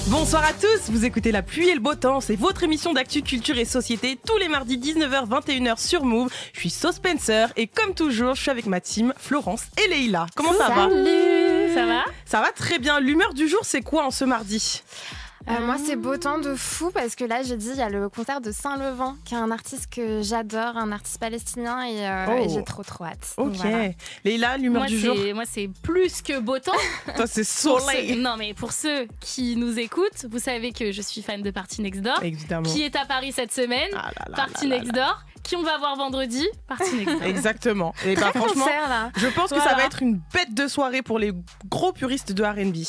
Bonsoir à tous, vous écoutez La Pluie et le Beau Temps, c'est votre émission d'actu, culture et société tous les mardis 19h-21h sur Move. Je suis So Spencer et comme toujours, je suis avec ma team Florence et Leïla. Comment ça va ? Salut. Ça va ? Ça va très bien. L'humeur du jour, c'est quoi en ce mardi ? Moi, c'est beau temps de fou parce que là, j'ai dit, il y a le concert de Saint-Levant, qui est un artiste que j'adore, un artiste palestinien, et j'ai trop hâte. Ok. Voilà. Leïla, l'humeur du jour ? Moi, c'est plus que beau temps. Toi, c'est soleil. Non, mais pour ceux qui nous écoutent, vous savez que je suis fan de Party Next Door, Évidemment. qui est à Paris cette semaine. Ah là là Party là là Next Door, qui on va voir vendredi. Party Next Door. Exactement. Et bah, franchement, Concert, là. je pense que ça Voilà. va être une bête de soirée pour les gros puristes de R&B.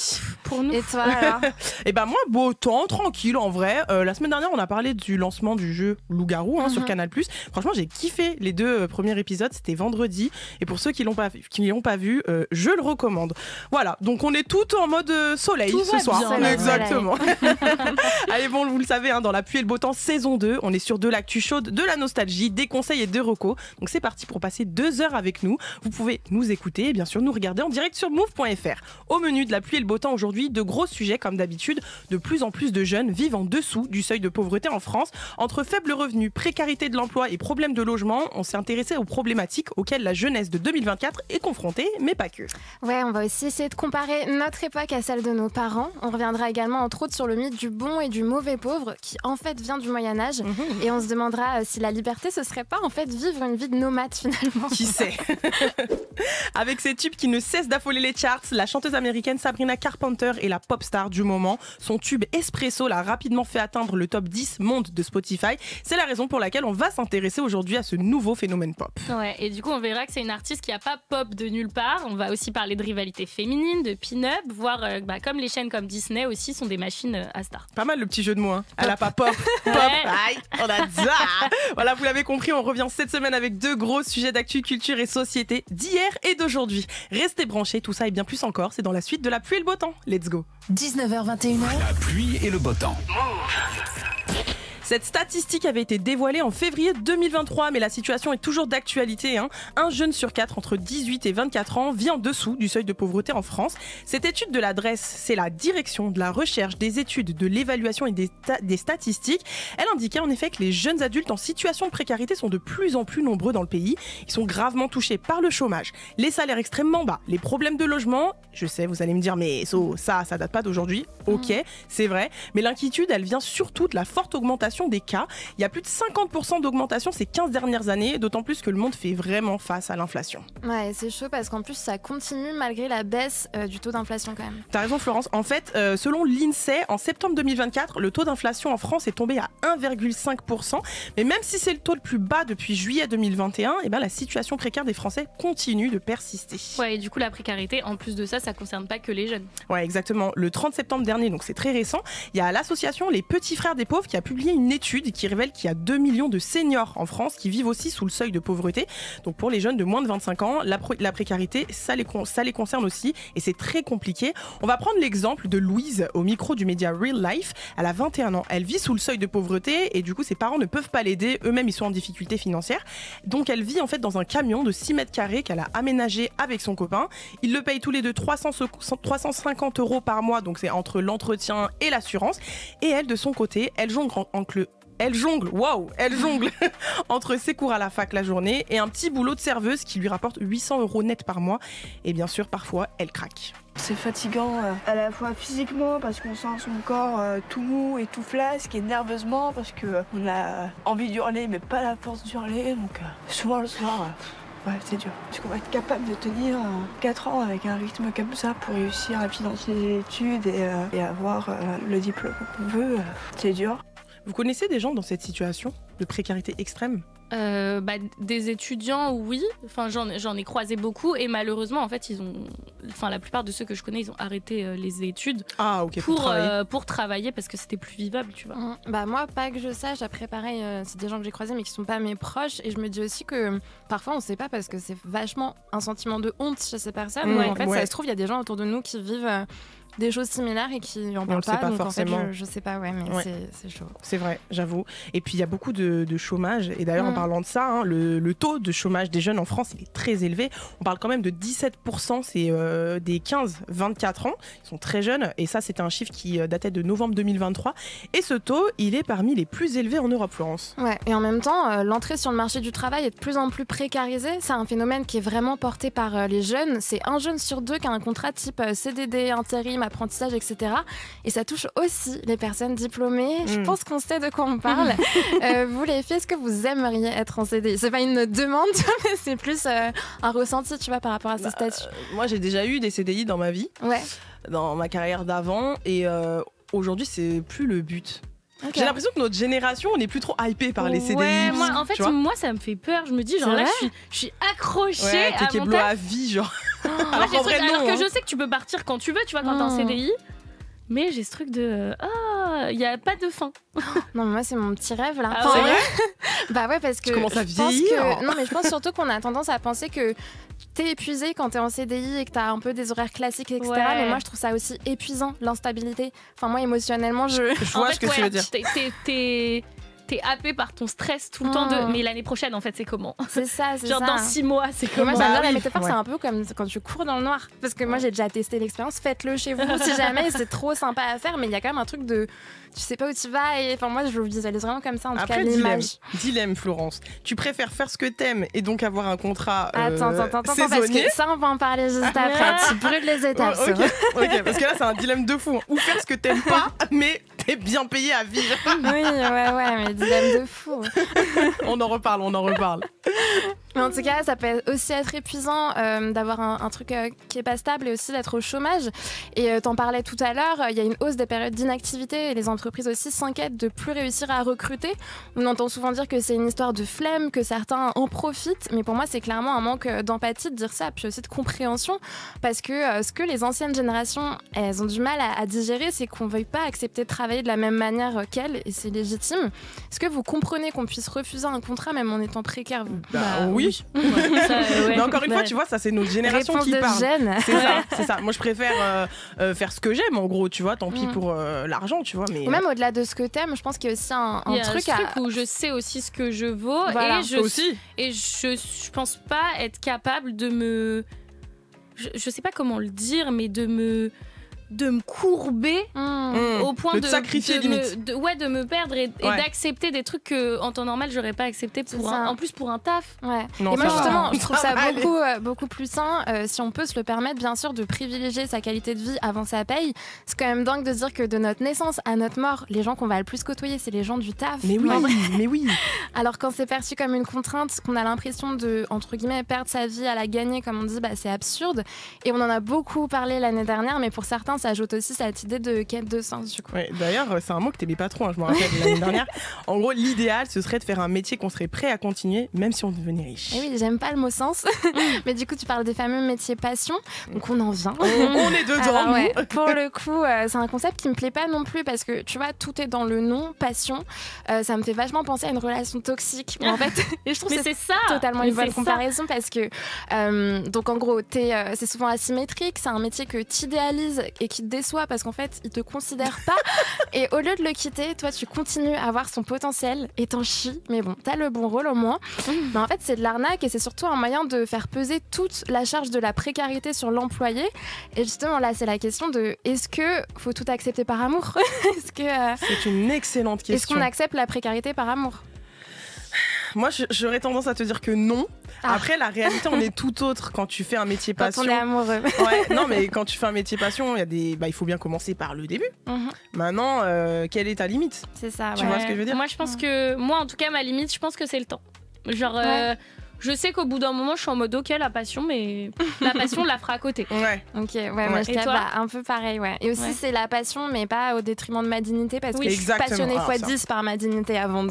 Pour nous. Et toi, alors ? Et ben moi, beau temps, tranquille en vrai. La semaine dernière, on a parlé du lancement du jeu Loup-Garou sur Canal+. Franchement, j'ai kiffé les deux premiers épisodes. C'était vendredi. Et pour ceux qui l'ont pas vu, je le recommande. Voilà. Donc on est tout en mode soleil Tout ce va soir. bien. Exactement. Allez, bon, vous le savez, dans La Pluie et le Beau Temps saison 2, on est sur de l'actu chaude, de la nostalgie, des conseils et des recos. Donc c'est parti pour passer 2 heures avec nous. Vous pouvez nous écouter et bien sûr nous regarder en direct sur move.fr. Au menu de La Pluie et le Beau Temps aujourd'hui, de gros sujets comme d'habitude. De plus en plus de jeunes vivent en dessous du seuil de pauvreté en France. Entre faibles revenus, précarité de l'emploi et problèmes de logement, on s'est intéressé aux problématiques auxquelles la jeunesse de 2024 est confrontée, mais pas que. Ouais, on va aussi essayer de comparer notre époque à celle de nos parents. On reviendra également entre autres sur le mythe du bon et du mauvais pauvre, qui en fait vient du Moyen-Âge. Et on se demandera si la liberté, ce serait pas en fait vivre une vie de nomade finalement. Qui sait? Avec ses tubes qui ne cessent d'affoler les charts, la chanteuse américaine Sabrina Carpenter est la pop star du moment. Son tube Espresso l'a rapidement fait atteindre le top 10 monde de Spotify. C'est la raison pour laquelle on va s'intéresser aujourd'hui à ce nouveau phénomène pop. Ouais, et du coup, on verra que c'est une artiste qui n'a pas pop de nulle part. On va aussi parler de rivalité féminine, de pin-up, voire comme les chaînes comme Disney aussi sont des machines à stars. Pas mal le petit jeu de mots, hein. Elle a pas pop. Pop, Ouais. aïe, on a dit ça. Voilà, vous l'avez compris, on revient cette semaine avec 2 gros sujets d'actu, culture et société d'hier et d'aujourd'hui. Restez branchés, tout ça et bien plus encore, c'est dans la suite de La Pluie et le Beau Temps. Let's go. 19h21h. La pluie et le beau temps. Cette statistique avait été dévoilée en février 2023, mais la situation est toujours d'actualité. Un jeune sur 4 entre 18 et 24 ans vit en dessous du seuil de pauvreté en France. Cette étude de l'adresse, c'est la direction de la recherche, des études, de l'évaluation et des statistiques. Elle indiquait en effet que les jeunes adultes en situation de précarité sont de plus en plus nombreux dans le pays. Ils sont gravement touchés par le chômage, les salaires extrêmement bas, les problèmes de logement. Je sais, vous allez me dire, mais ça date pas d'aujourd'hui. Ok, c'est vrai. Mais l'inquiétude, elle vient surtout de la forte augmentation des cas. Il y a plus de 50% d'augmentation ces 15 dernières années, d'autant plus que le monde fait vraiment face à l'inflation. Ouais, c'est chaud parce qu'en plus ça continue malgré la baisse du taux d'inflation quand même. T'as raison Florence, en fait, selon l'INSEE, en septembre 2024, le taux d'inflation en France est tombé à 1,5%. Mais même si c'est le taux le plus bas depuis juillet 2021, la situation précaire des Français continue de persister. Ouais, et du coup, la précarité, en plus de ça, ça concerne pas que les jeunes. Ouais, exactement. Le 30 septembre dernier, donc c'est très récent, il y a l'association Les Petits Frères des Pauvres qui a publié une étude qui révèle qu'il y a 2 millions de seniors en France qui vivent aussi sous le seuil de pauvreté. Donc pour les jeunes de moins de 25 ans, la précarité, ça les concerne aussi et c'est très compliqué. On va prendre l'exemple de Louise au micro du média Real Life. Elle a 21 ans. Elle vit sous le seuil de pauvreté et du coup ses parents ne peuvent pas l'aider. Eux-mêmes, ils sont en difficulté financière. Donc elle vit en fait dans un camion de 6 mètres carrés qu'elle a aménagé avec son copain. Ils le payent tous les deux 350 € par mois. Donc c'est entre l'entretien et l'assurance. Et elle, de son côté, elle jongle entre ses cours à la fac la journée et un petit boulot de serveuse qui lui rapporte 800 € net par mois. Et bien sûr, parfois, elle craque. C'est fatigant à la fois physiquement parce qu'on sent son corps tout mou et tout flasque et nerveusement parce qu'on a envie d'hurler mais pas la force d'hurler. Donc souvent le soir, ouais, c'est dur. Est-ce qu'on va être capable de tenir 4 ans avec un rythme comme ça pour réussir à financer les études et avoir le diplôme qu'on veut? C'est dur. Vous connaissez des gens dans cette situation de précarité extrême ? Des étudiants, oui. Enfin, j'en ai croisé beaucoup et malheureusement, en fait, la plupart de ceux que je connais, ils ont arrêté les études pour travailler parce que c'était plus vivable, tu vois. Moi, pas que je sache. Après, pareil, c'est des gens que j'ai croisés mais qui sont pas mes proches. Et je me dis aussi que parfois, on sait pas parce que c'est vachement un sentiment de honte chez ces personnes. En fait, ça se trouve, il y a des gens autour de nous qui vivent des choses similaires et qui n'en parlent pas. Donc forcément. En fait, je sais pas, mais c'est chaud. C'est vrai, j'avoue. Et puis il y a beaucoup de chômage. Et d'ailleurs, en parlant de ça, le taux de chômage des jeunes en France, il est très élevé. On parle quand même de 17%, c'est des 15-24 ans. Ils sont très jeunes. Et ça, c'était un chiffre qui datait de novembre 2023. Et ce taux, il est parmi les plus élevés en Europe, Florence. Ouais, et en même temps, l'entrée sur le marché du travail est de plus en plus précarisée. C'est un phénomène qui est vraiment porté par les jeunes. C'est un jeune sur deux qui a un contrat type CDD, intérim, apprentissage, etc. Et ça touche aussi les personnes diplômées. Je pense qu'on sait de quoi on parle. Vous, les filles, est-ce que vous aimeriez être en CDI? C'est pas une demande, mais c'est plus un ressenti, tu vois, par rapport à ce statut. Moi, j'ai déjà eu des CDI dans ma vie, dans ma carrière d'avant. Et aujourd'hui, c'est plus le but. Okay. J'ai l'impression que notre génération, on n'est plus trop hypé par les CDI. Ouais, moi, ça me fait peur. Je me dis, genre là, je suis accrochée à mon taf. À vie, genre. Alors que je sais que tu peux partir quand tu veux, tu vois, quand t'es en CDI. Mais j'ai ce truc de il n'y a pas de fin. Non, mais moi, c'est mon petit rêve là. C'est vrai Bah ouais, parce que. Tu commences à vieillir. Non, mais je pense surtout qu'on a tendance à penser que t'es épuisé quand t'es en CDI et que t'as un peu des horaires classiques, etc. Ouais. Mais moi, je trouve ça aussi épuisant, l'instabilité. Enfin, moi, émotionnellement, je vois ce que tu veux dire. T'es happé par ton stress tout le temps mais l'année prochaine en fait c'est comment? C'est ça, c'est genre ça. Dans 6 mois c'est comment? Moi j'adore la métaphore, c'est un peu comme quand tu cours dans le noir. Parce que moi j'ai déjà testé l'expérience, faites-le chez vous si jamais, c'est trop sympa à faire, mais il y a quand même un truc de tu sais pas où tu vas et enfin moi je le visualise vraiment comme ça en tout cas l'image. Dilemme Florence, tu préfères faire ce que t'aimes et donc avoir un contrat Attends, parce que ça on va en parler juste après, tu brûles les étapes. Ok, parce que là c'est un dilemme de fou, ou faire ce que t'aimes pas mais t'es bien payé à vivre. Oui, ouais, mais dilemme de fou. On en reparle. Mais en tout cas, ça peut aussi être épuisant d'avoir un truc qui est pas stable et aussi d'être au chômage. Et t'en parlais tout à l'heure, il y a une hausse des périodes d'inactivité et les entreprises aussi s'inquiètent de plus réussir à recruter. On entend souvent dire que c'est une histoire de flemme, que certains en profitent, mais pour moi, c'est clairement un manque d'empathie de dire ça, puis aussi de compréhension, parce que ce que les anciennes générations, elles ont du mal à digérer, c'est qu'on veuille pas accepter de travailler de la même manière qu'elles, et c'est légitime. Est-ce que vous comprenez qu'on puisse refuser un contrat même en étant précaire? Oui. Mais encore une fois, tu vois, ça c'est notre génération réponse qui de parle. Jeune. C'est ça. Moi, je préfère faire ce que j'aime, en gros, tu vois. Tant pis pour l'argent, tu vois. Mais ou même au-delà de ce que t'aimes, je pense qu'il y a aussi un truc où je sais aussi ce que je vaux voilà. et je pense pas être capable de me, je sais pas comment le dire, mais de me courber au point de sacrifier limite. De me perdre et d'accepter des trucs que en temps normal j'aurais pas accepté en plus pour un taf. Ouais. Non, et moi justement je trouve ça beaucoup plus sain si on peut se le permettre bien sûr de privilégier sa qualité de vie avant sa paye. C'est quand même dingue de se dire que de notre naissance à notre mort, les gens qu'on va le plus côtoyer c'est les gens du taf. Mais oui. Alors quand c'est perçu comme une contrainte, qu'on a l'impression de entre guillemets perdre sa vie à la gagner comme on dit, c'est absurde. Et on en a beaucoup parlé l'année dernière, mais pour certains ça ajoute aussi cette idée de quête de sens du coup. Ouais, d'ailleurs, c'est un mot que t'aimais pas trop, je me rappelle l'année dernière. En gros, l'idéal, ce serait de faire un métier qu'on serait prêt à continuer, même si on devenait riche. Et oui, j'aime pas le mot sens, mais du coup, tu parles des fameux métiers passion, donc on en vient. On est dedans. Alors, pour le coup, c'est un concept qui me plaît pas non plus parce que tu vois, tout est dans le nom, passion. Ça me fait vachement penser à une relation toxique. En fait, et je trouve que c'est totalement une bonne comparaison parce que, donc en gros, c'est souvent asymétrique, c'est un métier que t'idéalises et qui te déçoit parce qu'en fait il te considère pas et au lieu de le quitter toi tu continues à voir son potentiel et t'en chies mais bon t'as le bon rôle au moins. Mais en fait c'est de l'arnaque et c'est surtout un moyen de faire peser toute la charge de la précarité sur l'employé et justement là c'est la question de est-ce que faut tout accepter par amour? Est-ce que c'est une excellente question. Est-ce qu'on accepte la précarité par amour? Moi, j'aurais tendance à te dire que non. Après, la réalité, on est tout autre quand tu fais un métier passion. Quand on est amoureux. Ouais, non, mais quand tu fais un métier passion, il faut bien commencer par le début. Maintenant, quelle est ta limite? C'est ça. Tu vois ce que je veux dire? Moi, je pense que, en tout cas, ma limite, je pense que c'est le temps. Genre. Je sais qu'au bout d'un moment, je suis en mode ok, la passion, mais la passion, on la fera à côté. Ouais. Ok, moi je capte un peu pareil, Et aussi, c'est la passion, mais pas au détriment de ma dignité, parce que je suis passionnée x10 par ma dignité avant de.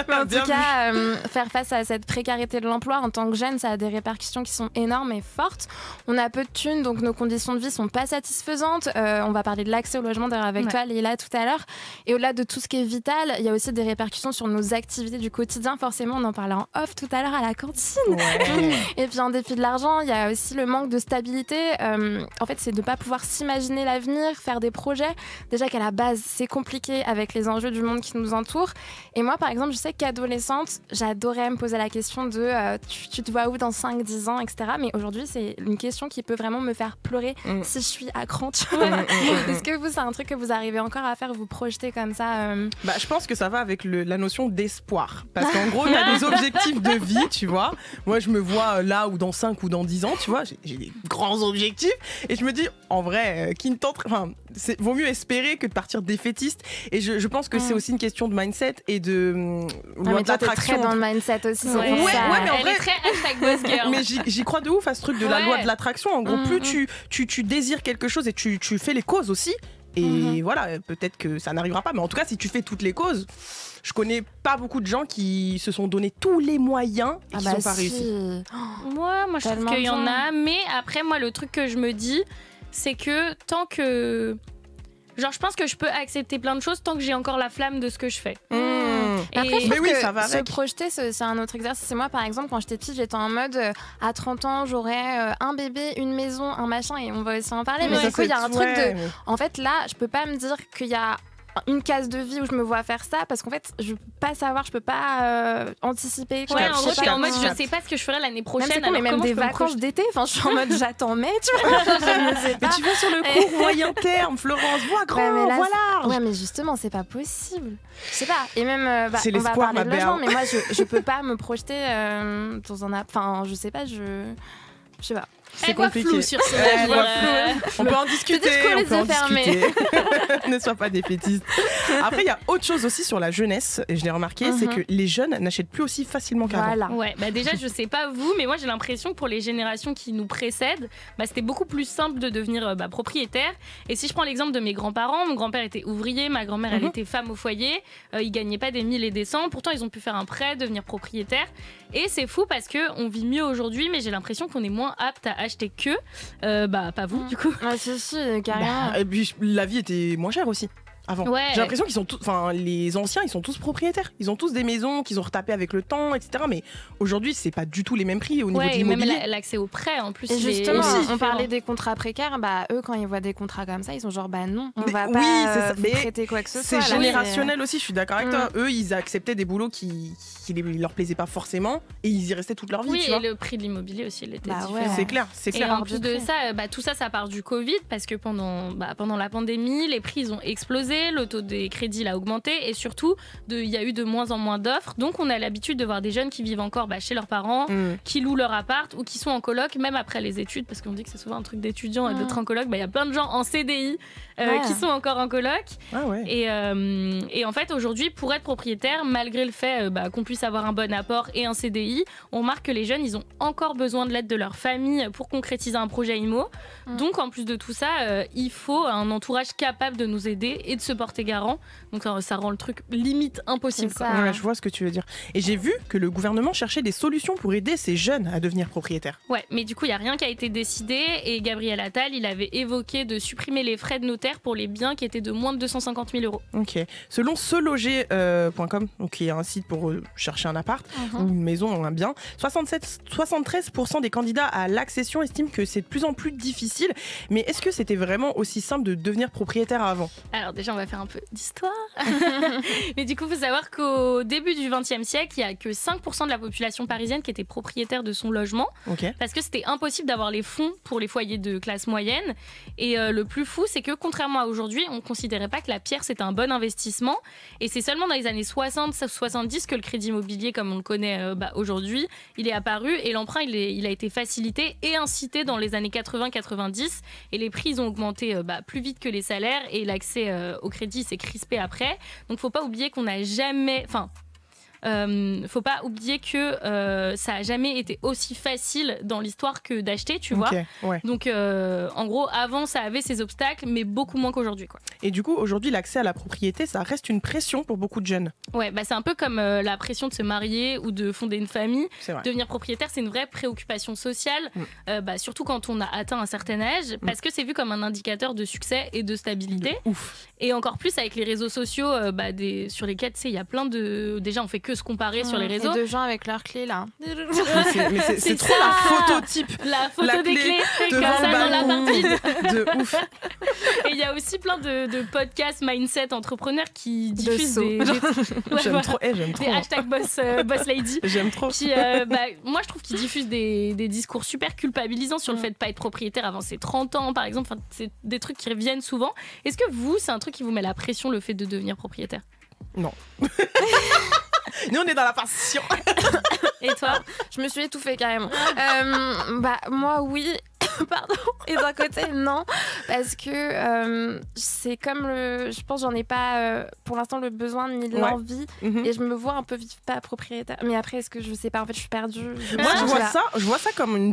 Mais en tout cas, faire face à cette précarité de l'emploi en tant que jeune, ça a des répercussions qui sont énormes et fortes. On a peu de thunes, donc nos conditions de vie sont pas satisfaisantes. On va parler de l'accès au logement d'ailleurs avec toi, Leïla, tout à l'heure. Et au-delà de tout ce qui est vital, il y a aussi des répercussions sur nos activités du quotidien. quotidien, forcément, on en parlait en off tout à l'heure à la cantine. Ouais. Et puis en dépit de l'argent, il y a aussi le manque de stabilité. En fait, c'est de ne pas pouvoir s'imaginer l'avenir, faire des projets. Déjà qu'à la base, c'est compliqué avec les enjeux du monde qui nous entoure. Et moi, par exemple, je sais qu'adolescente, j'adorais me poser la question de tu te vois où dans 5-10 ans, etc. Mais aujourd'hui, c'est une question qui peut vraiment me faire pleurer si je suis à cran. Est-ce que vous, c'est un truc que vous arrivez encore à faire, vous projeter comme ça Je pense que ça va avec la notion d'espoir. Parce qu'en gros, tu as des objectifs de vie, tu vois. Moi, je me vois là ou dans 5 ou dans 10 ans, tu vois. J'ai des grands objectifs. Et je me dis, en vrai, vaut mieux espérer que de partir défaitiste. Et je pense que c'est aussi une question de mindset et de loi d'attraction. Très dans le mindset aussi. Ouais, mais en vrai, elle est très #boss girl. Mais j'y crois de ouf à ce truc de la loi de l'attraction. En gros, plus tu désires quelque chose et tu fais les causes aussi. Et voilà, peut-être que ça n'arrivera pas. Mais en tout cas, si tu fais toutes les causes, je connais pas beaucoup de gens qui se sont donné tous les moyens et qui sont pas réussis. Moi, je trouve qu'il y en a. Mais après, moi, le truc que je me dis, c'est que tant que... Genre, je pense que je peux accepter plein de choses tant que j'ai encore la flamme de ce que je fais. Après, je trouve que ça va se projeter, c'est un autre exercice. Et moi, par exemple, quand j'étais petite, j'étais en mode à 30 ans, j'aurais un bébé, une maison, un machin, et on va aussi en parler. Mais du coup, il y a un truc de... En fait, là, je peux pas me dire qu'il y a une case de vie où je me vois faire ça, parce qu'en fait je peux pas savoir, je peux pas anticiper quoi. En gros, t'es en mode je sais pas ce que je ferai l'année prochaine. Mais même des vacances d'été, enfin je suis en mode j'attends mai, tu vois. Mais tu vas sur le court moyen terme, Florence, vois grand, vois large. Ouais, mais justement c'est pas possible. Je sais pas. Et même c'est on va parler de logement, mais moi je peux pas me projeter dans un enfin je sais pas, je sais pas. C'est compliqué. Flou sur ce on peut en discuter. Ne sois pas défaitiste. Après, il y a autre chose aussi sur la jeunesse, et je l'ai remarqué, c'est que les jeunes n'achètent plus aussi facilement qu'avant. Voilà. Ouais, déjà, je sais pas vous, mais moi j'ai l'impression que pour les générations qui nous précèdent, c'était beaucoup plus simple de devenir propriétaire. Et si je prends l'exemple de mes grands-parents, mon grand-père était ouvrier, ma grand-mère elle était femme au foyer, ils gagnaient pas des 1000 et des 100, pourtant ils ont pu faire un prêt, devenir propriétaire. Et c'est fou parce qu'on vit mieux aujourd'hui, mais j'ai l'impression qu'on est moins apte à acheter que, pas vous du coup. Si, carrément. Et puis la vie était moins chère aussi. Avant. Ouais. J'ai l'impression qu'ils sont tous, les anciens, ils sont tous propriétaires. Ils ont tous des maisons qu'ils ont retapées avec le temps, etc. Mais aujourd'hui, c'est pas du tout les mêmes prix au niveau de l'immobilier. Même l'accès au prêt, en plus. Et justement, on parlait des contrats précaires. Eux, quand ils voient des contrats comme ça, ils sont genre, non, on va pas prêter quoi que ce soit. C'est générationnel aussi. Je suis d'accord avec toi. Eux, ils acceptaient des boulots qui leur plaisaient pas forcément, et ils y restaient toute leur vie. Oui, tu vois. Et le prix de l'immobilier aussi, il était différent. C'est clair. Et en plus de ça, tout ça part du Covid, parce que pendant la pandémie, les prix ils ont explosé, le taux des crédits a augmenté, et surtout il y a eu de moins en moins d'offres. Donc on a l'habitude de voir des jeunes qui vivent encore chez leurs parents, qui louent leur appart ou qui sont en coloc même après les études, parce qu'on dit que c'est souvent un truc d'étudiant d'être en coloc. Y a plein de gens en CDI qui sont encore en coloc. Et en fait aujourd'hui, pour être propriétaire, malgré le fait qu'on puisse avoir un bon apport et un CDI, on remarque que les jeunes ils ont encore besoin de l'aide de leur famille pour concrétiser un projet IMO. Donc en plus de tout ça, il faut un entourage capable de nous aider et de se porter garant. Donc ça rend le truc limite impossible. Ouais, je vois ce que tu veux dire. Et j'ai vu que le gouvernement cherchait des solutions pour aider ces jeunes à devenir propriétaires. Ouais, mais du coup, il n'y a rien qui a été décidé. Et Gabriel Attal, il avait évoqué de supprimer les frais de notaire pour les biens qui étaient de moins de 250 000 euros. Ok. Selon seloger.com, qui est un site pour chercher un appart ou une maison ou un bien, 73% des candidats à l'accession estiment que c'est de plus en plus difficile. Mais est-ce que c'était vraiment aussi simple de devenir propriétaire avant ? Alors déjà, on va faire un peu d'histoire. Mais du coup, il faut savoir qu'au début du XXe siècle, il n'y a que 5% de la population parisienne qui était propriétaire de son logement. Parce que c'était impossible d'avoir les fonds pour les foyers de classe moyenne. Et le plus fou, c'est que contrairement à aujourd'hui, on ne considérait pas que la pierre, c'était un bon investissement. Et c'est seulement dans les années 60-70 que le crédit immobilier, comme on le connaît aujourd'hui, il est apparu. Et l'emprunt, il a été facilité et incité dans les années 80-90. Et les prix, ils ont augmenté plus vite que les salaires. Et l'accès au crédit s'est crispé après. Donc faut pas oublier qu'on n'a jamais... faut pas oublier que ça a jamais été aussi facile dans l'histoire que d'acheter, tu vois. Donc en gros, avant ça avait ses obstacles, mais beaucoup moins qu'aujourd'hui, quoi. Et du coup, aujourd'hui, l'accès à la propriété, ça reste une pression pour beaucoup de jeunes. Ouais, c'est un peu comme la pression de se marier ou de fonder une famille. Devenir propriétaire, c'est une vraie préoccupation sociale, surtout quand on a atteint un certain âge, parce que c'est vu comme un indicateur de succès et de stabilité. Ouf. Et encore plus avec les réseaux sociaux, sur lesquels, tu sais, il y a plein de... Déjà, on fait que que se comparer sur les réseaux. Et de gens avec leurs clés là. C'est trop la photo type. La photo des clés comme ça dans la partie. De ouf. Et il y a aussi plein de podcasts mindset entrepreneurs qui diffusent j'aime trop. Des hashtags boss lady. J'aime trop. Moi je trouve qu'ils diffusent des discours super culpabilisants sur le fait de pas être propriétaire avant ses 30 ans par exemple. Enfin, c'est des trucs qui reviennent souvent. Est-ce que vous, c'est un truc qui vous met la pression, le fait de devenir propriétaire? Non. Nous on est dans la passion. Et toi? Je me suis étouffée carrément. Moi oui. Pardon. Et d'un côté, non. Parce que c'est comme je pense j'en ai pas pour l'instant le besoin ni l'envie. Et je me vois un peu vivre pas propriétaire. Mais après, est-ce que je sais pas? En fait, je suis perdue. Moi, je vois ça comme un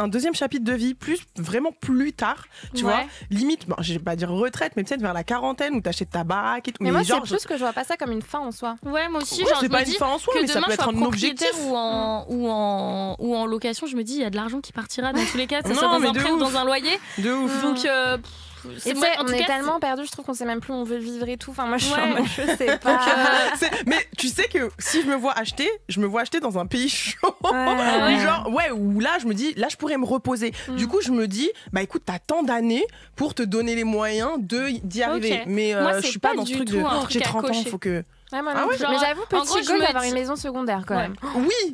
deuxième chapitre de vie, vraiment plus tard. Tu vois, limite, je vais pas dire retraite, mais peut-être vers la quarantaine où t'achètes ta baraque et tout. Mais moi, c'est plus que je vois pas ça comme une fin en soi. Ouais, moi aussi. C'est pas une fin en soi, mais ça peut être un objectif. Ou en location, je me dis, il y a de l'argent qui partira dans tous les cas. Non, dans un prêt ou dans un loyer. De ouf. Donc, on est tellement perdu, je trouve qu'on sait même plus où on veut vivre et tout. Enfin, moi, je sais pas. Mais tu sais que si je me vois acheter dans un pays chaud. Où là, je me dis, là, je pourrais me reposer. Du coup, je me dis, écoute, t'as tant d'années pour te donner les moyens d'y arriver. Mais moi, je suis pas dans ce truc de j'ai 30 ans, faut que. Ouais, mais j'avoue, petit goal d'avoir une maison secondaire quand même. Oui.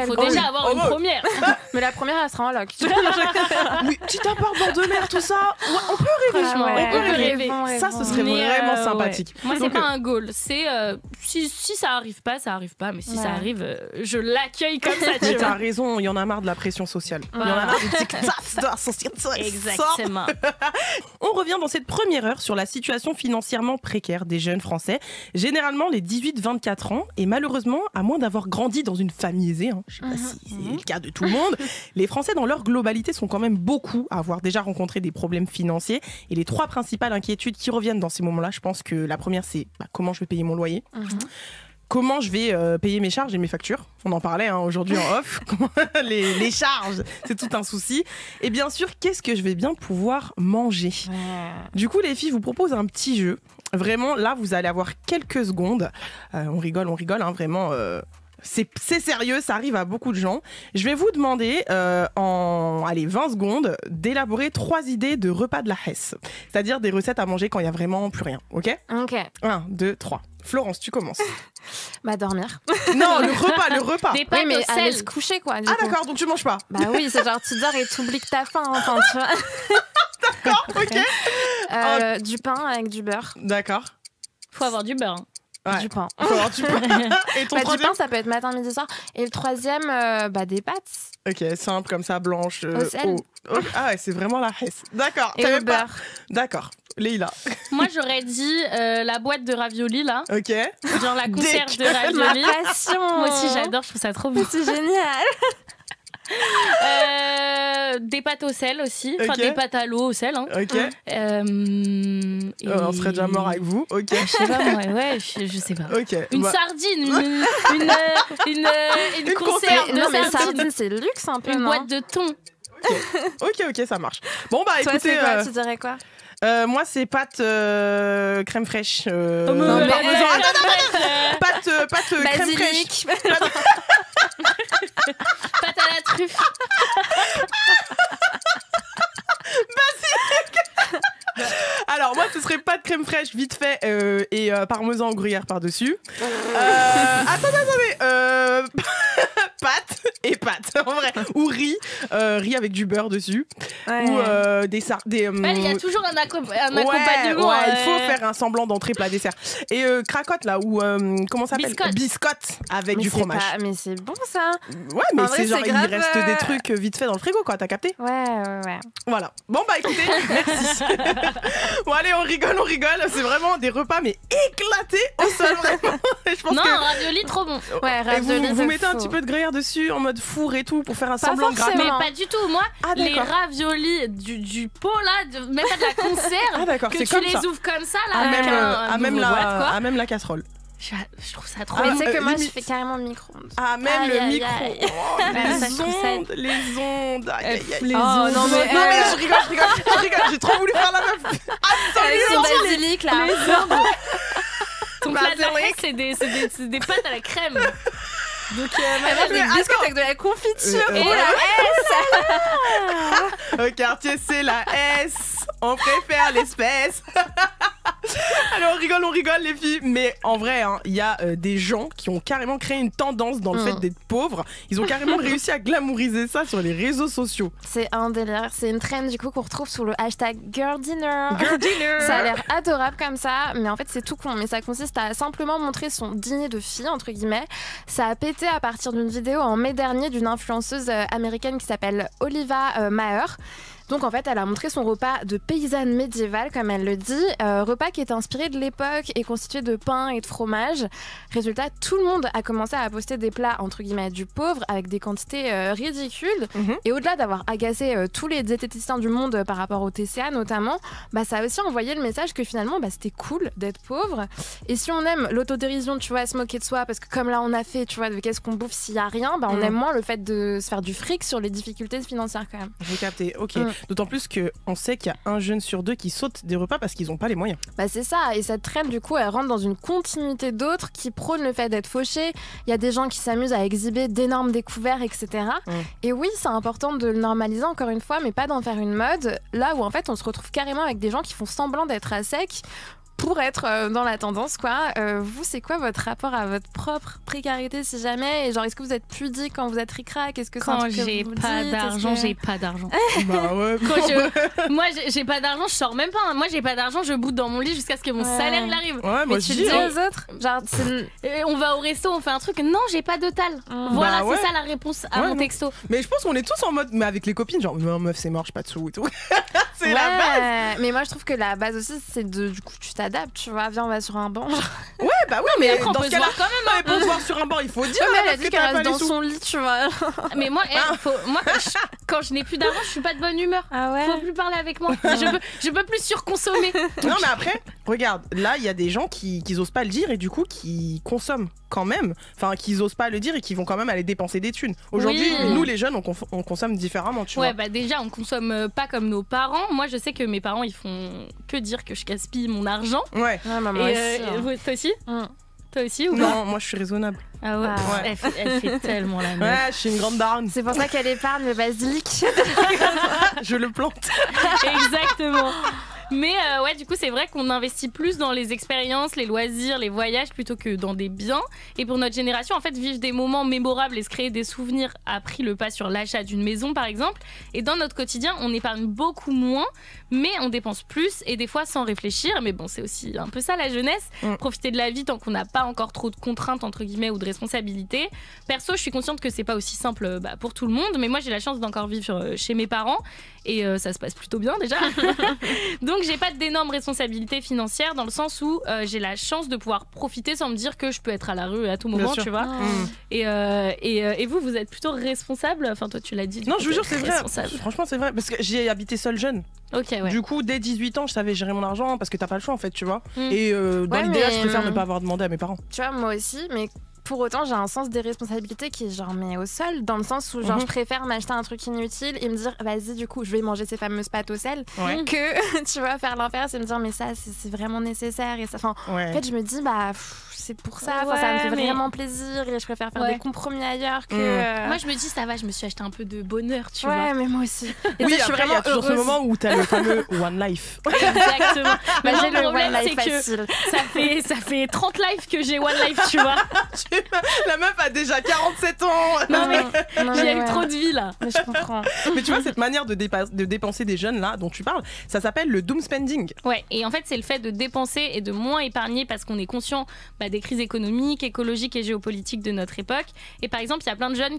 Faut déjà avoir une première. Mais la première, elle sera en loc. Oui, petit appart bord de mer, tout ça. On peut rêver. On peut rêver. Ça, ce serait vraiment sympathique. Moi, c'est pas un goal. C'est si ça arrive pas, ça arrive pas. Mais si ça arrive, je l'accueille comme ça. Mais t'as raison, il y en a marre de la pression sociale. Il y en a marre du tic-tac de la société. Exactement. On revient dans cette première heure sur la situation financièrement précaire des jeunes Français. Généralement, les 18-24 ans, et malheureusement, à moins d'avoir grandi dans une famille aisée, je sais pas si c'est le cas de tout le monde, les Français dans leur globalité sont quand même beaucoup à avoir déjà rencontré des problèmes financiers. Et les 3 principales inquiétudes qui reviennent dans ces moments-là, je pense que la première, c'est comment je vais payer mon loyer. Comment je vais payer mes charges et mes factures. On en parlait aujourd'hui en off. les charges, c'est tout un souci. Et bien sûr, qu'est-ce que je vais bien pouvoir manger. Du coup, les filles, je vous propose un petit jeu. Vraiment, là, vous allez avoir quelques secondes. On rigole, vraiment. C'est sérieux, ça arrive à beaucoup de gens. Je vais vous demander, en 20 secondes, d'élaborer 3 idées de repas de la Hesse. C'est-à-dire des recettes à manger quand il n'y a vraiment plus rien. Ok. 1, 2, 3. Florence, tu commences. Dormir. Non, le repas. Des pâtes mais au sel. aller se coucher, quoi. D'accord, donc tu manges pas. Oui, c'est genre tu dors et t'oublies que t'as faim, enfin, tu vois. D'accord, ok. Du pain avec du beurre. D'accord. Faut avoir du beurre. Ouais. Du pain. Faut avoir du pain. Et ton du pain, ça peut être matin, midi, soir. Et le troisième, des pâtes. Ok, simple comme ça, blanche. Au sel. Ah ouais, c'est vraiment la Hesse. D'accord. Et au beurre. D'accord. Leïla. Moi, j'aurais dit la boîte de raviolis, là. Ok. Genre la conserve de raviolis. Ma passion. Moi aussi, j'adore, je trouve ça trop bon. C'est génial. Des pâtes au sel aussi. Enfin, des pâtes à l'eau au sel. Ok. On serait déjà mort avec vous. Ok. Je sais pas, moi. Ouais, je sais pas. Ok. Une sardine, une conserve de mais sardine, c'est luxe un peu. Une boîte de thon. Ok, ça marche. Bon, toi, écoutez. C'est quoi, tu dirais quoi? Moi, c'est pâte crème fraîche. Pâte crème fraîche. Pâte à la truffe. Basilic. Alors, moi, ce serait pâte crème fraîche vite fait et parmesan gruyère par-dessus. Attendez. Pâte, en vrai. Ou riz avec du beurre dessus. Ouais. Ou des il y a toujours un accompagnement. Ouais, il faut faire un semblant d'entrée plat dessert. Et cracotte là, ou comment ça s'appelle? Biscotte avec du fromage. Mais c'est bon ça. Ouais, mais en vrai, genre il reste des trucs vite fait dans le frigo, quoi. T'as capté? Ouais. Voilà. Bon écoutez, merci. Bon allez, on rigole. C'est vraiment des repas mais éclatés au sol vraiment. Je pense ravioli trop bon. Ouais, ravioli. Et vous mettez un petit peu de gruyère dessus en mode four et tout pour faire un semblant gras. Mais pas du tout. Moi, les raviolis du pot là, même pas de la conserve, que tu les ouvres comme ça là, à même la casserole. Je trouve ça trop. Mais tu sais que moi je fais carrément micro-ondes. Ah, même le micro. Les ondes. Non mais je rigole. J'ai trop voulu faire la meuf. Avec son basilic là. Ton plat de la Hesse, c'est des pâtes à la crème. Donc, des biscuits avec de la confiture et la S. Au quartier, c'est la S. On préfère l'espèce. Alors on rigole les filles, mais en vrai, il y a des gens qui ont carrément créé une tendance dans le fait d'être pauvres. Ils ont carrément réussi à glamouriser ça sur les réseaux sociaux. C'est un délire, c'est une trend du coup qu'on retrouve sous le hashtag Girl Dinner. Girl Dinner. Ça a l'air adorable comme ça, mais en fait c'est tout con. Mais ça consiste à simplement montrer son dîner de fille entre guillemets. Ça a pété à partir d'une vidéo en mai dernier d'une influenceuse américaine qui s'appelle Oliva Maher. Donc en fait, elle a montré son repas de paysanne médiévale, comme elle le dit, repas qui est inspiré de l'époque et constitué de pain et de fromage. Résultat, tout le monde a commencé à poster des plats entre guillemets du pauvre avec des quantités ridicules. Et au-delà d'avoir agacé tous les diététiciens du monde par rapport au TCA notamment, ça a aussi envoyé le message que finalement c'était cool d'être pauvre. Et si on aime l'autodérision, tu vois, se moquer de soi, parce que comme là on a fait, tu vois, de qu'est-ce qu'on bouffe s'il y a rien, on aime moins le fait de se faire du fric sur les difficultés financières quand même. J'ai capté, ok. D'autant plus qu'on sait qu'il y a 1 jeune sur 2 qui saute des repas parce qu'ils n'ont pas les moyens. C'est ça, et cette traîne du coup elle rentre dans une continuité d'autres qui prônent le fait d'être fauché. Il y a des gens qui s'amusent à exhiber d'énormes découvertes, etc. Et oui, c'est important de le normaliser encore une fois, mais pas d'en faire une mode, là où en fait on se retrouve carrément avec des gens qui font semblant d'être à sec pour être dans la tendance, quoi. Vous, c'est quoi votre rapport à votre propre précarité, si jamais? Et genre, est-ce que vous êtes pudique quand vous êtes ric-rac? Est-ce que quand j'ai pas d'argent, j'ai pas d'argent. Bah ouais. Moi, j'ai pas d'argent, je sors même pas. Moi, j'ai pas d'argent, je boude dans mon lit jusqu'à ce que mon salaire arrive. Ouais, mais tu dis aux autres, genre, on va au resto, on fait un truc. Non, j'ai pas de tal. Voilà, c'est ça la réponse à mon texto. Mais je pense qu'on est tous en mode, mais avec les copines, genre, non, meuf, c'est mort, j'ai pas de sous et tout. C'est la base. Mais moi, je trouve que la base aussi, c'est du coup, tu t'adaptes, tu vois. Viens, on va sur un banc. Ouais, bah oui, mais après, on peut se voir quand même. Pour se voir sur un banc, il faut dire. Mais elle a dit qu'elle reste dans son lit, tu vois. Mais moi, quand je n'ai plus d'argent, je suis pas de bonne humeur. Ah ouais. Faut plus parler avec moi. Je peux plus surconsommer. Non, mais après, regarde, là, il y a des gens qui osent pas le dire et du coup qui consomment quand même. Enfin, qui osent pas le dire et qui vont quand même aller dépenser des thunes. Aujourd'hui, nous, les jeunes, on consomme différemment, tu vois. Ouais, bah déjà, on consomme pas comme nos parents. Moi, je sais que mes parents, ils font que dire que je gaspille mon argent. Ouais. Maman toi aussi Toi aussi ou pas? Non, moi je suis raisonnable. Ah ouais, Elle fait tellement la meuf. Ouais, je suis une grande daronne. C'est pour ça qu'elle épargne le basilic. Je le plante. Exactement. Mais ouais, du coup, c'est vrai qu'on investit plus dans les expériences, les loisirs, les voyages plutôt que dans des biens. Et pour notre génération, en fait, vivre des moments mémorables et se créer des souvenirs a pris le pas sur l'achat d'une maison, par exemple. Et dans notre quotidien, on épargne beaucoup moins, mais on dépense plus et des fois sans réfléchir. Mais bon, c'est aussi un peu ça la jeunesse. Profiter de la vie tant qu'on n'a pas encore trop de contraintes, entre guillemets, ou de responsabilités. Perso, je suis consciente que c'est pas aussi simple pour tout le monde, mais moi, j'ai la chance d'encore vivre chez mes parents et ça se passe plutôt bien déjà. Donc j'ai pas d'énormes responsabilités financières dans le sens où j'ai la chance de pouvoir profiter sans me dire que je peux être à la rue à tout moment, tu vois. Et vous êtes plutôt responsable. Enfin, toi, tu l'as dit. Non, je vous jure, c'est vrai. Franchement, c'est vrai parce que j'ai habité seule jeune. Ok, ouais. Du coup, dès 18 ans, je savais gérer mon argent parce que t'as pas le choix en fait, tu vois. Et dans l'idéal, je préfère ne pas avoir demandé à mes parents. Tu vois, moi aussi, mais pour autant, j'ai un sens des responsabilités qui est genre mais au sol, dans le sens où genre je préfère m'acheter un truc inutile et me dire vas-y du coup je vais manger ces fameuses pâtes au sel que tu vois faire l'inverse et me dire mais ça c'est vraiment nécessaire et ça. Enfin, en fait je me dis c'est pour ça, ça me fait vraiment plaisir et je préfère faire des compromis ailleurs que. Moi je me dis ça va, je me suis acheté un peu de bonheur, tu vois. Ouais, mais moi aussi. Et oui, après il y a toujours ce moment où t'as le fameux One Life. Exactement. Mais j'ai le problème, One Life c'est facile. que ça fait 30 lives que j'ai One Life, tu vois. La meuf a déjà 47 ans. Non mais j'ai eu trop de vie là. Mais je comprends. Mais tu vois cette manière de dépenser des jeunes là dont tu parles, ça s'appelle le doom spending. Ouais, et en fait c'est le fait de dépenser et de moins épargner parce qu'on est conscient des crises économiques, écologiques et géopolitiques de notre époque. Et par exemple, il y a plein de jeunes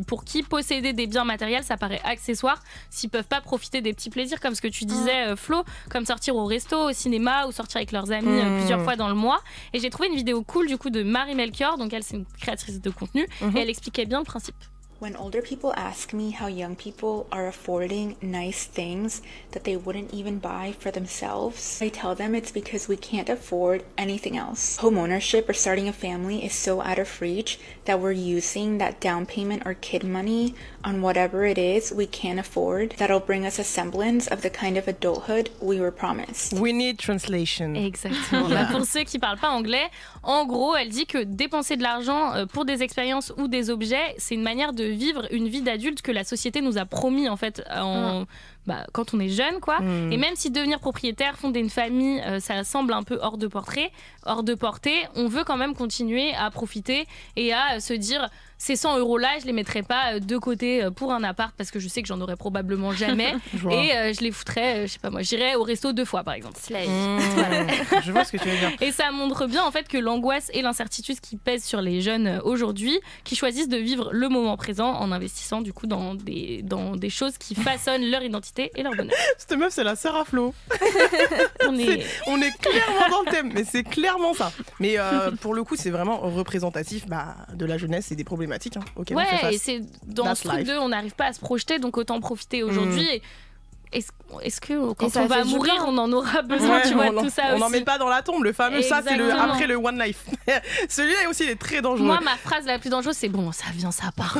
pour qui posséder des biens matériels, ça paraît accessoire s'ils peuvent pas profiter des petits plaisirs comme ce que tu disais, Flo, comme sortir au resto, au cinéma ou sortir avec leurs amis plusieurs fois dans le mois. Et j'ai trouvé une vidéo cool du coup de Marie Melchior, donc elle c'est une créatrice de contenu et elle expliquait bien le principe. When older people ask me how young people are affording nice things that they wouldn't even buy for themselves, I tell them it's because we can't afford anything else. Homeownership or starting a family is so out of reach that we're using that down payment or kid money on whatever it is we can't afford that'll bring us a semblance of the kind of adulthood we were promised. We need translation. Exactement. Yeah. Pour ceux qui parlent pas anglais, en gros, elle dit que dépenser de l'argent pour des expériences ou des objets, c'est une manière de vivre une vie d'adulte que la société nous a promis en fait quand on est jeune, quoi. Et même si devenir propriétaire, fonder une famille, ça semble un peu hors de portée, on veut quand même continuer à profiter et à se dire ces 100 € là, je les mettrai pas de côté pour un appart parce que je sais que j'en aurai probablement jamais et je les foutrais, je sais pas moi, j'irais au resto 2 fois par exemple. Je vois ce que tu veux dire. Et ça montre bien en fait que l'angoisse et l'incertitude qui pèsent sur les jeunes aujourd'hui, qui choisissent de vivre le moment présent en investissant du coup dans des choses qui façonnent leur identité et leur bonheur. Cette meuf, c'est la sœur à Flo. on est clairement dans le thème, mais c'est clairement ça. Mais pour le coup, c'est vraiment représentatif de la jeunesse et des problématiques auxquelles on fait face. Et c'est dans ce truc on n'arrive pas à se projeter, donc autant profiter aujourd'hui. Est-ce que quand on va mourir, on en aura besoin, tu vois, de tout ça on n'en met pas dans la tombe, le fameux. Exactement. Ça, c'est après le One Life. Celui-là aussi, il est très dangereux. Moi, ma phrase la plus dangereuse, c'est bon, ça vient, ça part.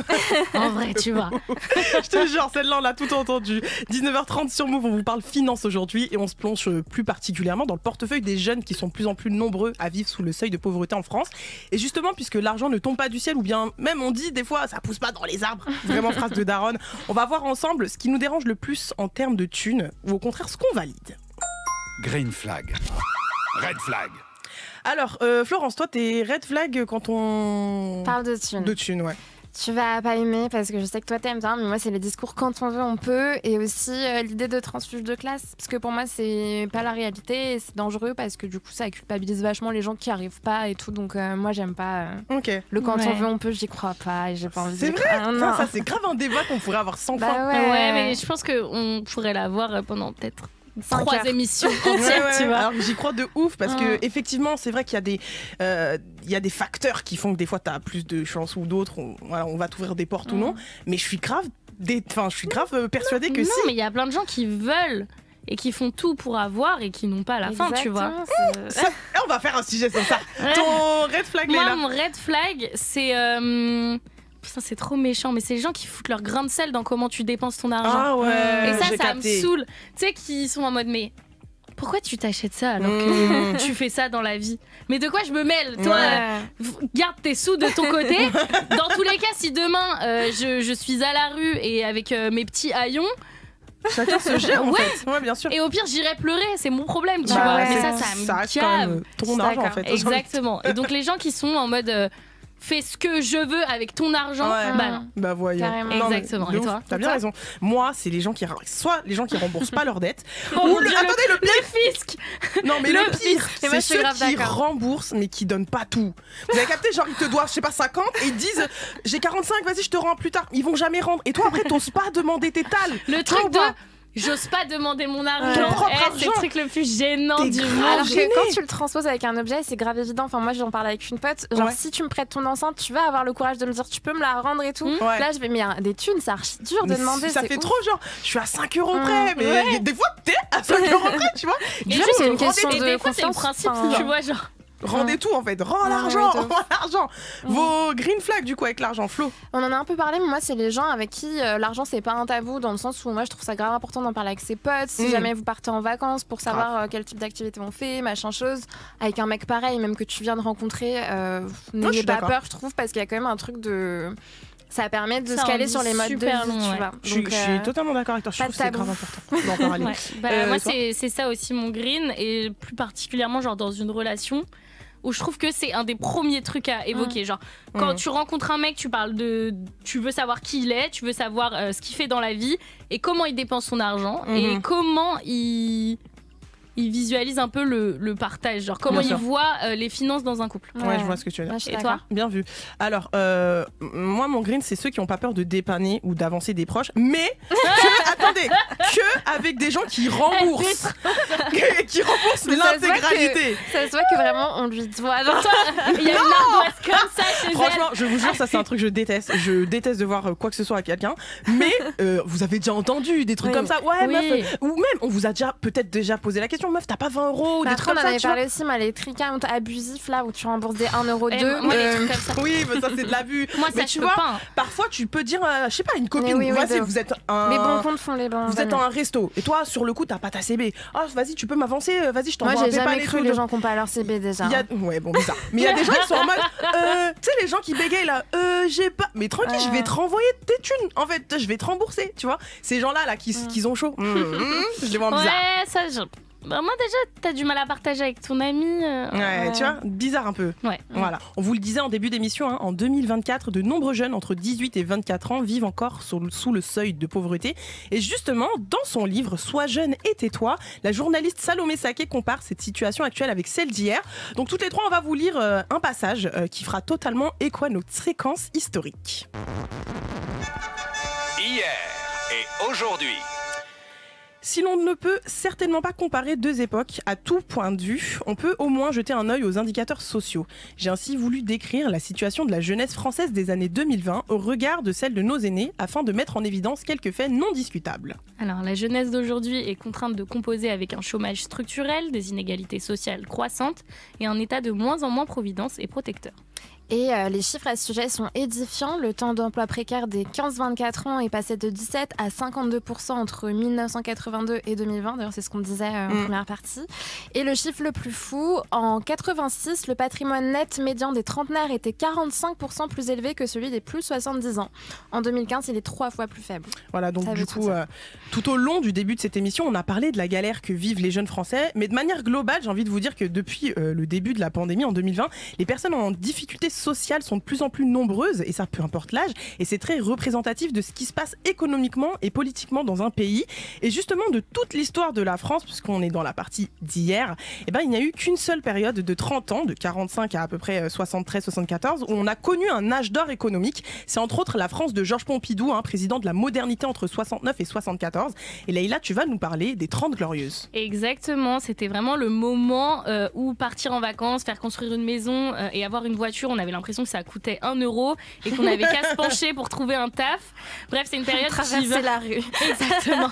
En vrai, tu vois. Je te jure, celle-là, on l'a tout entendu. 19h30 sur Move, on vous parle finance aujourd'hui et on se plonge plus particulièrement dans le portefeuille des jeunes qui sont de plus en plus nombreux à vivre sous le seuil de pauvreté en France. Et justement, puisque l'argent ne tombe pas du ciel, ou bien même on dit des fois, ça pousse pas dans les arbres. Vraiment phrase de daronne. On va voir ensemble ce qui nous dérange le plus en termes de thunes, ou au contraire ce qu'on valide. Green flag. Red flag. Alors, Florence, toi, t'es red flag quand on parle de thunes. De thunes, ouais. Tu vas pas aimer parce que je sais que toi t'aimes bien, mais moi c'est les discours quand on veut on peut, et aussi l'idée de transfuge de classe, parce que pour moi c'est pas la réalité et c'est dangereux parce que du coup ça culpabilise vachement les gens qui arrivent pas et tout, donc moi j'aime pas le quand on veut on peut, j'y crois pas et j'ai pas envie de dire. C'est vrai, ça c'est grave un débat qu'on pourrait avoir sans fin. Ouais, mais je pense qu'on pourrait l'avoir pendant peut-être 3 émissions entières, tu vois. Alors j'y crois de ouf parce que effectivement c'est vrai qu'il y a des facteurs qui font que des fois t'as plus de chance ou d'autres, on va t'ouvrir des portes ou non, mais je suis grave persuadée que si. Non, mais il y a plein de gens qui veulent et qui font tout pour avoir et qui n'ont pas à la fin, tu vois. On va faire un sujet sur ça. Ton red flag, Léla. Moi, mon red flag, c'est putain, c'est trop méchant, mais c'est les gens qui foutent leur grain de sel dans comment tu dépenses ton argent. Ah ouais. Et ça me saoule. Tu sais, qui sont en mode, mais pourquoi tu t'achètes ça alors que tu fais ça dans la vie? Mais de quoi je me mêle? Toi, garde tes sous de ton côté. Dans tous les cas, si demain je suis à la rue et avec mes petits haillons, chacun se gère en fait. Ouais, bien sûr. Et au pire, j'irai pleurer, c'est mon problème, tu vois. Mais ça me reste quand même ton argent en fait. Exactement. Et donc les gens qui sont en mode fais ce que je veux avec ton argent, bah voyons. Exactement. Et toi? T'as bien raison. Moi, c'est les gens qui remboursent pas leurs dettes. Attendez, le fisc. Non, mais le pire, c'est ceux qui remboursent mais qui donnent pas tout. Vous avez capté, genre ils te doivent, je sais pas, 50 et ils disent j'ai 45, vas-y, je te rends plus tard. Ils vont jamais rendre. Et toi après, t'oses pas demander tes tales. Le truc de j'ose pas demander mon argent. C'est le truc le plus gênant du monde. Alors que quand tu le transposes avec un objet, c'est grave évident. Enfin, moi, j'en parle avec une pote. Genre, si tu me prêtes ton enceinte, tu vas avoir le courage de me dire, tu peux me la rendre et tout. Là, je vais, mais des thunes, c'est archi dur de demander. Ça fait trop genre, je suis à 5 € près. Mais des fois, t'es à 5 € près, tu vois. Et juste, c'est une question de confiance. C'est le principe, tu vois, genre. Rendez tout en fait, rends l'argent. Vos green flags du coup avec l'argent, Flo. On en a un peu parlé, mais moi c'est les gens avec qui l'argent c'est pas un tabou, dans le sens où moi je trouve ça grave important d'en parler avec ses potes, si jamais vous partez en vacances pour savoir quel type d'activité on fait, machin chose. Avec un mec pareil, même que tu viens de rencontrer, n'ayez pas peur, je trouve, parce qu'il y a quand même un truc de... Ça permet de se caler sur les modes de vie, tu vois. Je suis totalement d'accord avec toi, je trouve que c'est grave important d'en parler. Moi c'est ça aussi mon green, et plus particulièrement genre dans une relation où je trouve que c'est un des premiers trucs à évoquer. Genre, quand tu rencontres un mec, tu veux savoir qui il est, tu veux savoir ce qu'il fait dans la vie et comment il dépense son argent et comment il visualise un peu le partage, genre comment il voit les finances dans un couple. Ouais, je vois ce que tu veux dire. Et toi? Bien vu. Alors, moi, mon green, c'est ceux qui n'ont pas peur de dépanner ou d'avancer des proches, mais que avec des gens qui remboursent. Qui remboursent pense l'intégralité. Ça se voit que vraiment on lui doit. Genre, il y a une ardoise comme ça chez Franchement, je vous jure, ça c'est un truc que je déteste. Je déteste de voir quoi que ce soit à quelqu'un. Mais vous avez déjà entendu des trucs comme ça. Ouais, meuf. Ou même, on vous a peut-être déjà posé la question, meuf, t'as pas 20 €, des trucs comme ça. On en avait parlé aussi, mais les tricots abusifs là où tu rembourses des 1 € 2. Moi, les trucs comme ça. Oui, mais ça c'est de l'abus. Moi, ça je peux pas. Parfois, tu peux dire, je sais pas, une copine. Vas-y, vous êtes un. Les bons comptes font les bons. Vous êtes dans un resto et toi, sur le coup, t'as pas ta CB. Ah, vas-y, tu peux m'avancer. Vas-y, je t'envoie un PayPal. Moi, j'ai jamais cru les gens qui n'ont pas leur CB déjà. Ouais, bon, bizarre. Mais il y a des gens qui sont en mode, tu sais, les gens qui bégayent là, j'ai pas. Mais tranquille, je vais te renvoyer tes thunes. En fait, je vais te rembourser, tu vois. Ces gens-là, qui ont chaud. Je les vois en bizarre. Ouais, ça, moi déjà, t'as du mal à partager avec ton ami. Ouais, tu vois, bizarre un peu. Ouais. Voilà. On vous le disait en début d'émission, en 2024, de nombreux jeunes entre 18 et 24 ans vivent encore sous le seuil de pauvreté. Et justement, dans son livre Sois jeune et tais-toi, la journaliste Salomé Saké compare cette situation actuelle avec celle d'hier. Donc toutes les trois, on va vous lire un passage qui fera totalement écho à notre séquence historique. Hier et aujourd'hui. Si l'on ne peut certainement pas comparer deux époques à tout point de vue, on peut au moins jeter un œil aux indicateurs sociaux. J'ai ainsi voulu décrire la situation de la jeunesse française des années 2020 au regard de celle de nos aînés afin de mettre en évidence quelques faits non discutables. Alors, la jeunesse d'aujourd'hui est contrainte de composer avec un chômage structurel, des inégalités sociales croissantes et un état de moins en moins providence et protecteur. Et les chiffres à ce sujet sont édifiants. Le temps d'emploi précaire des 15-24 ans est passé de 17 à 52% entre 1982 et 2020. D'ailleurs, c'est ce qu'on disait en première partie. Et le chiffre le plus fou, en 86, le patrimoine net médian des trentenaires était 45% plus élevé que celui des plus 70 ans. En 2015, il est 3 fois plus faible. Voilà, donc du coup, tout au long du début de cette émission, on a parlé de la galère que vivent les jeunes Français. Mais de manière globale, j'ai envie de vous dire que depuis le début de la pandémie en 2020, les personnes en difficulté sociales sont de plus en plus nombreuses, et ça peu importe l'âge, et c'est très représentatif de ce qui se passe économiquement et politiquement dans un pays. Et justement, de toute l'histoire de la France, puisqu'on est dans la partie d'hier, eh ben, il n'y a eu qu'une seule période de 30 ans, de 45 à peu près 73-74, où on a connu un âge d'or économique. C'est entre autres la France de Georges Pompidou, président de la modernité entre 69 et 74. Et Leïla, tu vas nous parler des 30 Glorieuses. Exactement, c'était vraiment le moment où partir en vacances, faire construire une maison et avoir une voiture, on avait l'impression que ça coûtait 1 € et qu'on avait qu'à se pencher pour trouver un taf. Bref, c'est une période qui va... la rue. Exactement.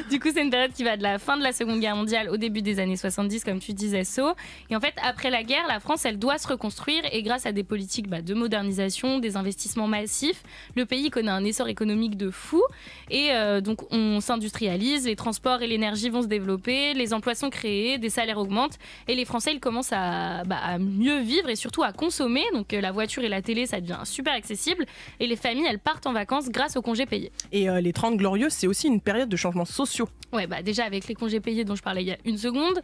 Du coup, c'est une période qui va de la fin de la Seconde Guerre mondiale au début des années 70, comme tu disais, So. Et en fait, après la guerre, la France, elle doit se reconstruire et grâce à des politiques de modernisation, des investissements massifs, le pays connaît un essor économique de fou. Et donc, on s'industrialise, les transports et l'énergie vont se développer, les emplois sont créés, des salaires augmentent et les Français, ils commencent à mieux vivre et surtout à consommer. Donc, la voiture et la télé, ça devient super accessible et les familles, elles partent en vacances grâce aux congés payés. Et les 30 Glorieuses, c'est aussi une période de changements sociaux. Ouais, déjà avec les congés payés dont je parlais il y a une seconde,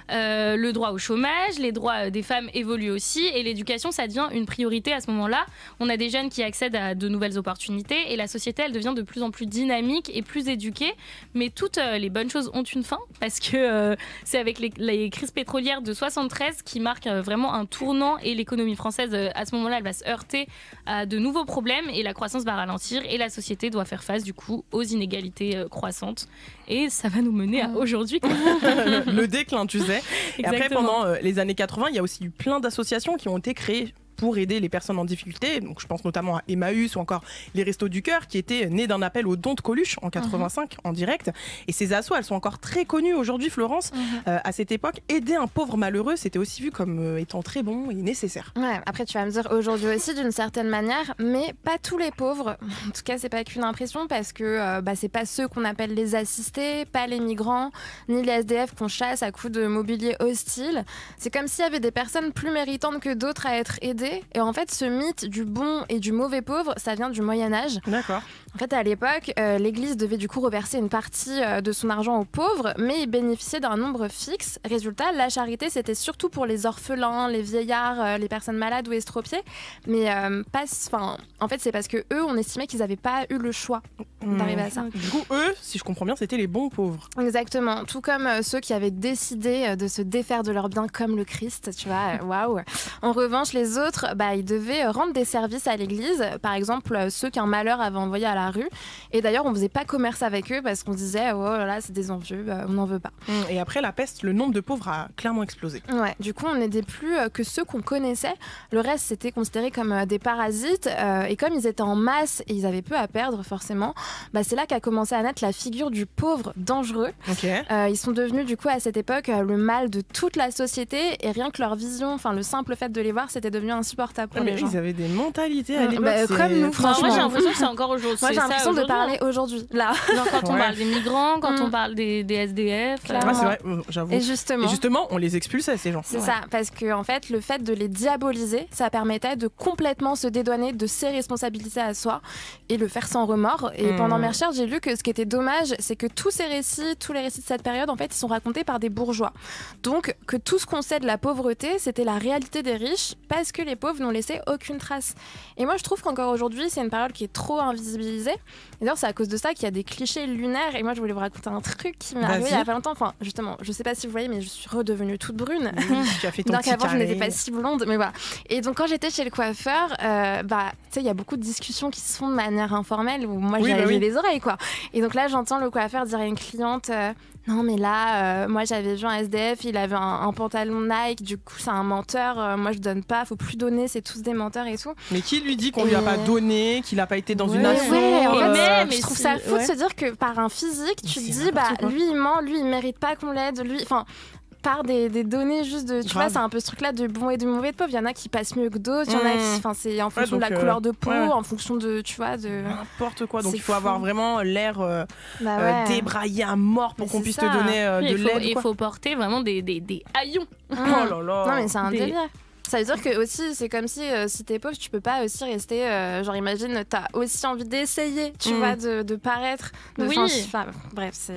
le droit au chômage, les droits des femmes évoluent aussi et l'éducation, ça devient une priorité à ce moment-là. On a des jeunes qui accèdent à de nouvelles opportunités et la société, elle devient de plus en plus dynamique et plus éduquée. Mais toutes les bonnes choses ont une fin parce que c'est avec les crises pétrolières de 73 qui marquent vraiment un tournant et l'économie française, à ce moment-là, elle va se heurter à de nouveaux problèmes et la croissance va ralentir et la société doit faire face du coup aux inégalités croissantes. Et ça va nous mener à aujourd'hui. Le déclin, tu sais. Et après, pendant les années 80, il y a aussi eu plein d'associations qui ont été créées pour aider les personnes en difficulté. Donc, je pense notamment à Emmaüs ou encore les Restos du Cœur qui étaient nés d'un appel aux dons de Coluche en 85 en direct. Et ces assos, elles sont encore très connues aujourd'hui, Florence. À cette époque, aider un pauvre malheureux, c'était aussi vu comme étant très bon et nécessaire. Ouais, après, tu vas me dire aujourd'hui aussi d'une certaine manière, mais pas tous les pauvres. En tout cas, c'est pas qu'une impression parce que c'est pas ceux qu'on appelle les assistés, pas les migrants, ni les SDF qu'on chasse à coups de mobilier hostile. C'est comme s'il y avait des personnes plus méritantes que d'autres à être aidées. Et en fait, ce mythe du bon et du mauvais pauvre, ça vient du Moyen-Âge. D'accord. En fait, à l'époque, l'Église devait du coup reverser une partie de son argent aux pauvres, mais il bénéficiait d'un nombre fixe. Résultat, la charité, c'était surtout pour les orphelins, les vieillards, les personnes malades ou estropiées. Mais en fait, c'est parce que eux, on estimait qu'ils n'avaient pas eu le choix d'arriver à ça. Du coup, eux, si je comprends bien, c'était les bons pauvres. Exactement. Tout comme ceux qui avaient décidé de se défaire de leurs biens comme le Christ, tu vois. Waouh. En revanche, les autres, ils devaient rendre des services à l'Église. Par exemple, ceux qu'un malheur avait envoyés à la la rue. Et d'ailleurs, on faisait pas commerce avec eux parce qu'on disait oh là là, c'est des envieux, on n'en veut pas. Et après la peste, le nombre de pauvres a clairement explosé. Ouais, du coup, on n'aidait plus que ceux qu'on connaissait. Le reste, c'était considéré comme des parasites. Et comme ils étaient en masse et ils avaient peu à perdre, forcément, c'est là qu'a commencé à naître la figure du pauvre dangereux. Okay. Ils sont devenus, du coup, à cette époque, le mal de toute la société. Et rien que leur vision, enfin, le simple fait de les voir, c'était devenu insupportable pour les gens. Ils avaient des mentalités à l'époque. Comme nous, franchement. Moi, j'ai l'impression que c'est encore aujourd'hui. Moi, j'ai l'impression de parler aujourd'hui, là. Genre, quand on parle des migrants, quand on parle des SDF. C'est vrai, j'avoue. Et justement, on les expulsait, ces gens. C'est ça, parce que en fait, le fait de les diaboliser, ça permettait de complètement se dédouaner de ses responsabilités à soi et le faire sans remords. Et pendant mes recherches, j'ai lu que ce qui était dommage, c'est que tous les récits de cette période, en fait, ils sont racontés par des bourgeois. Donc, que tout ce qu'on sait de la pauvreté, c'était la réalité des riches, parce que les pauvres n'ont laissé aucune trace. Et moi, je trouve qu'encore aujourd'hui, c'est une période qui est trop invisibilisée. Et d'ailleurs, c'est à cause de ça qu'il y a des clichés lunaires. Et moi, je voulais vous raconter un truc qui m'est arrivé il y a pas longtemps. Enfin, justement, je sais pas si vous voyez, mais je suis redevenue toute brune. Tu as fait ton donc petit avant, carré. je n'étais pas si blonde, mais voilà. Et donc, quand j'étais chez le coiffeur, tu sais, il y a beaucoup de discussions qui se font de manière informelle où moi, j'ai les oreilles, quoi. Et donc là, j'entends le coiffeur dire à une cliente non, mais là, moi, j'avais vu un SDF, il avait un pantalon Nike, du coup, c'est un menteur. Moi, je donne pas, faut plus donner, c'est tous des menteurs et tout. Mais qui lui dit qu'on lui a pas donné, qu'il a pas été dans une asso je trouve ça fou de se dire que par un physique, tu te dis, lui, il ment, lui, il mérite pas qu'on l'aide, lui, enfin. Par des données juste de... Tu vois, c'est un peu ce truc-là de bon et de mauvais de pauvre. Il y en a qui passent mieux que d'autres. Il y en a qui... Enfin, c'est en fonction de la couleur de peau, en fonction de... Tu vois, de... N'importe quoi. Donc, il faut avoir vraiment l'air débraillé à mort pour qu'on puisse te donner de l'aide. Il faut porter vraiment des haillons. Oh là là. Non, mais c'est un délire. Ça veut dire que aussi, c'est comme si t'es pauvre, tu peux pas aussi rester. Genre, imagine, t'as aussi envie d'essayer, tu vois, de paraître. Bref, c'est.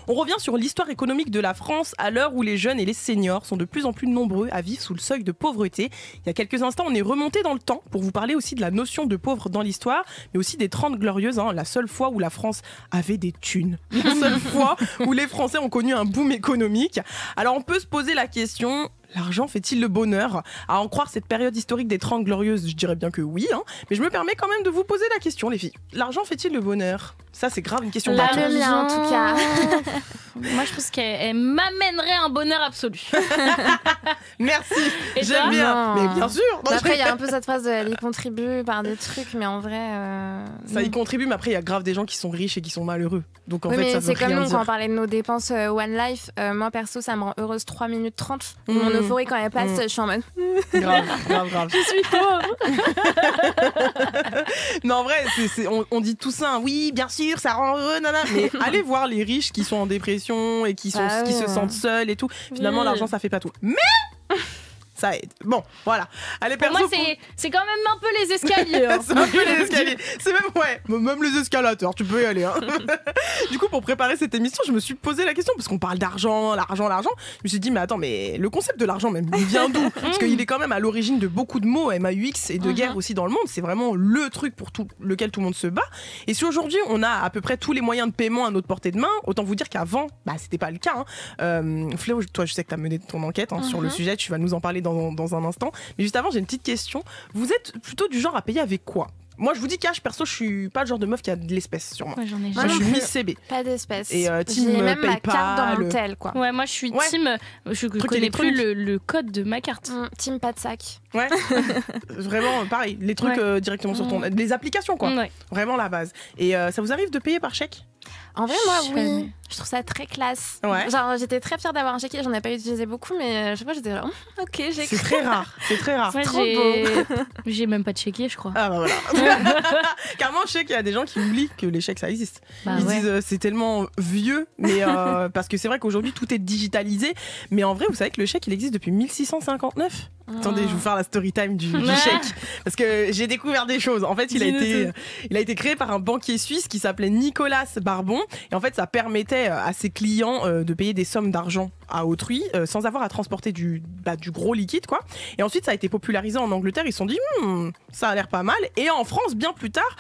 On revient sur l'histoire économique de la France à l'heure où les jeunes et les seniors sont de plus en plus nombreux à vivre sous le seuil de pauvreté. Il y a quelques instants, on est remonté dans le temps pour vous parler aussi de la notion de pauvre dans l'histoire, mais aussi des 30 Glorieuses, la seule fois où la France avait des thunes. La seule fois où les Français ont connu un boom économique. Alors, on peut se poser la question. L'argent fait-il le bonheur ? À en croire cette période historique des 30 Glorieuses, je dirais bien que oui, mais je me permets quand même de vous poser la question, les filles. L'argent fait-il le bonheur ? Ça, c'est grave une question. Le mien, en tout cas. Moi, je pense qu'elle m'amènerait un bonheur absolu. Merci, et j'aime bien. Mais bien sûr. Après, il y a un peu cette phrase de elle y contribue par des trucs, mais en vrai... Ça y contribue, mais après, il y a grave des gens qui sont riches et qui sont malheureux. Donc en fait, mais ça veut c'est comme rien nous, dire. quand on parlait de nos dépenses One Life, moi, perso, ça me rend heureuse 3 minutes 30. Mon euphorie, quand elle passe, je suis en mode... Grave. Je suis pauvre. Non, en vrai, on dit tout ça. Oui, bien sûr, ça rend heureux, nana. Mais allez voir les riches qui sont en dépression et qui se sentent seuls et tout. Finalement, l'argent, ça fait pas tout. Mais... ça aide. Bon, voilà. Allez, pour moi, c'est quand même un peu les escaliers. C'est un peu les escaliers. C'est même les escalateurs, tu peux y aller. Du coup, pour préparer cette émission, je me suis posé la question, parce qu'on parle d'argent. Je me suis dit, mais attends, mais le concept de l'argent, même, il vient d'où ? Parce qu'il est quand même à l'origine de beaucoup de mots, MAUX, et de guerre aussi dans le monde. C'est vraiment le truc pour lequel tout le monde se bat. Et si aujourd'hui, on a à peu près tous les moyens de paiement à notre portée de main, autant vous dire qu'avant, c'était pas le cas. Fléau, toi, je sais que tu as mené ton enquête sur le sujet, tu vas nous en parler dans un instant. Mais juste avant, j'ai une petite question. Vous êtes plutôt du genre à payer avec quoi ? Moi, je vous dis cash, perso, je suis pas le genre de meuf qui a de l'espèce sur moi. Ouais, j'en ai moi, je suis Miss CB. Pas d'espèce. Et team j'ai même ma PayPal, carte dans mon tel, quoi. Ouais, moi, je suis team... Je connais plus le code de ma carte. Team pas de sac. Ouais. Vraiment, pareil. Les trucs directement sur ton... Les applications, quoi. Ouais. Vraiment la base. Et ça vous arrive de payer par chèque ? En vrai, moi, oui. Je trouve ça très classe. Ouais. Genre, j'étais très fière d'avoir un chéquier. J'en ai pas utilisé beaucoup, mais je sais pas, j'étais genre, ok, j'ai C'est très rare. Ouais, trop beau. J'ai même pas de chéquier, je crois. Ah bah voilà. Carrément, je sais qu'il y a des gens qui oublient que les chèques, ça existe. Ils disent c'est tellement vieux, mais parce que c'est vrai qu'aujourd'hui, tout est digitalisé. Mais en vrai, vous savez que le chèque, il existe depuis 1659 ? Attendez, je vais vous faire la story time du chèque. Parce que j'ai découvert des choses. En fait, il a été créé par un banquier suisse qui s'appelait Nicolas Barbon. Et en fait, ça permettait à ses clients de payer des sommes d'argent à autrui sans avoir à transporter du gros liquide, quoi. Et ensuite, ça a été popularisé en Angleterre. Ils se sont dit, ça a l'air pas mal. Et en France, bien plus tard,